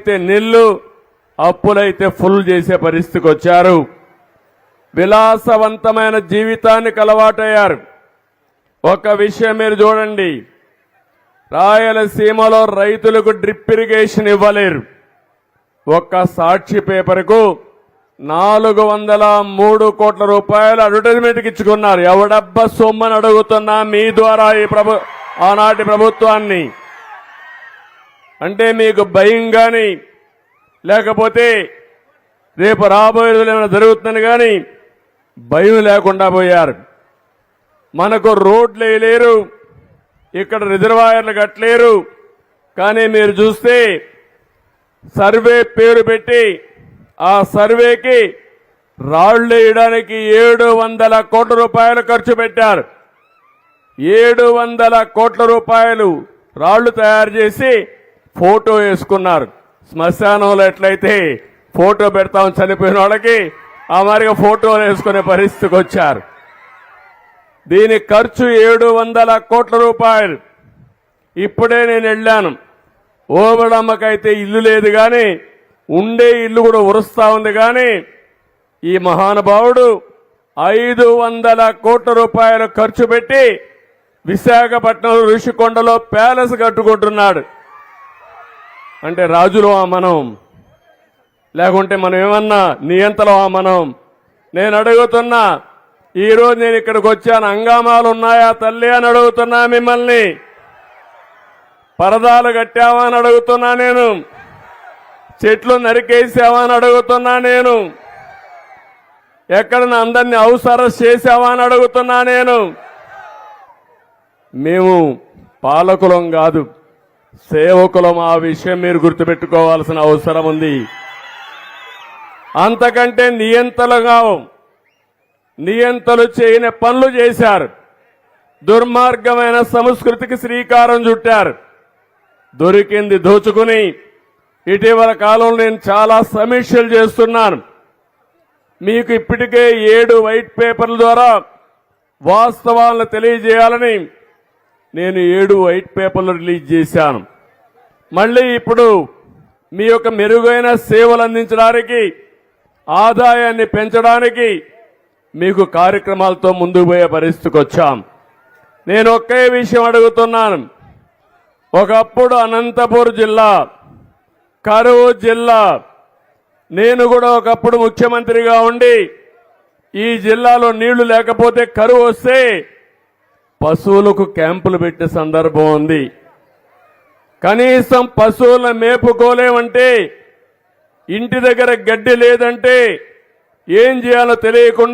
ఆస్తులైతే నిల్లు, అప్పులైతే ఫుల్ చేసే పరిస్థితికి వచ్చారు. విలాసవంతమైన జీవితానికి అలవాటయ్యారు. ఒక విషయం మీరు చూడండి, రాయలసీమలో రైతులకు డ్రిప్ ఇరిగేషన్ ఇవ్వలేరు. ఒక్క సాక్షి పేపర్కు 403 కోట్ల రూపాయలు అడ్వర్టైజ్మెంట్కి ఇచ్చుకున్నారు. ఎవడబ్బా సొమ్మని అడుగుతున్నా మీ ద్వారా ఆనాటి ప్రభుత్వాన్ని. అంటే మీకు భయం కానీ లేకపోతే రేపు రాబోయే రోజులు ఏమైనా జరుగుతుందని కానీ భయం లేకుండా పోయారు. మనకు రోడ్లు వేయలేరు, ఇక్కడ రిజర్వాయర్లు కట్టలేరు. కానీ మీరు చూస్తే సర్వే పేరు పెట్టి ఆ సర్వేకి రాళ్లు వేయడానికి 700 కోట్ల రూపాయలు ఖర్చు పెట్టారు. 700 కోట్ల రూపాయలు రాళ్లు తయారు చేసి ఫోటో వేసుకున్నారు. శ్మశానంలో ఎట్లయితే ఫోటో పెడతాం చనిపోయిన వాళ్ళకి, ఆ మాదిరిగా ఫోటోలు వేసుకునే పరిస్థితికి వచ్చారు. దీని ఖర్చు 700 కోట్ల రూపాయలు. ఇప్పుడే నేను వెళ్ళాను. ఓబడమ్మకైతే ఇల్లు లేదు కానీ ఉండే ఇల్లు కూడా ఉరుస్తా ఉంది. కానీ ఈ మహానుభావుడు 500 కోట్ల రూపాయలు ఖర్చు పెట్టి విశాఖపట్నం ఋషికొండలో ప్యాలెస్ కట్టుకుంటున్నాడు. అంటే రాజులవా మనం, లేకుంటే మనం ఏమన్నా నియంతలవా మనం? నేను అడుగుతున్నా, ఈరోజు నేను ఇక్కడికి వచ్చాను, హంగామాలు ఉన్నాయా తల్లి అని అడుగుతున్నా మిమ్మల్ని. పరదాలు కట్టావా అని అడుగుతున్నా నేను. చెట్లు నరికేసావా అని అడుగుతున్నా నేను. ఎక్కడ అందరినీ హౌస్ అరెస్ట్ చేసావా అని అడుగుతున్నా నేను. మేము పాలకులం కాదు, సేవకులం. ఆ విషయం మీరు గుర్తుపెట్టుకోవాల్సిన అవసరం ఉంది. అంతకంటే నియంతలు చేయని పనులు చేశారు. దుర్మార్గమైన సంస్కృతికి శ్రీకారం చుట్టారు. దొరికింది దోచుకుని ఇటీవల కాలంలో నేను చాలా సమీక్షలు చేస్తున్నాను. మీకు ఇప్పటికే 7 వైట్ పేపర్ల ద్వారా వాస్తవాలను తెలియజేయాలని నేను 7 వైట్ పేపర్లు రిలీజ్ చేశాను. మళ్ళీ ఇప్పుడు మీ యొక్క మెరుగైన సేవలు అందించడానికి, ఆదాయాన్ని పెంచడానికి మీకు కార్యక్రమాలతో ముందుకు పోయే పరిస్థితికి వచ్చాం. నేను ఒకే విషయం అడుగుతున్నాను. ఒకప్పుడు అనంతపురం జిల్లా, కరువు జిల్లా, నేను కూడా ఒకప్పుడు ముఖ్యమంత్రిగా ఉండి ఈ జిల్లాలో నీళ్లు లేకపోతే కరువు వస్తే పశువులకు క్యాంపులు పెట్టే సందర్భం ఉంది. కనీసం పశువులను మేపుకోలేమంటే, ఇంటి దగ్గర గడ్డి లేదంటే ఏం చేయాలో తెలియకుండా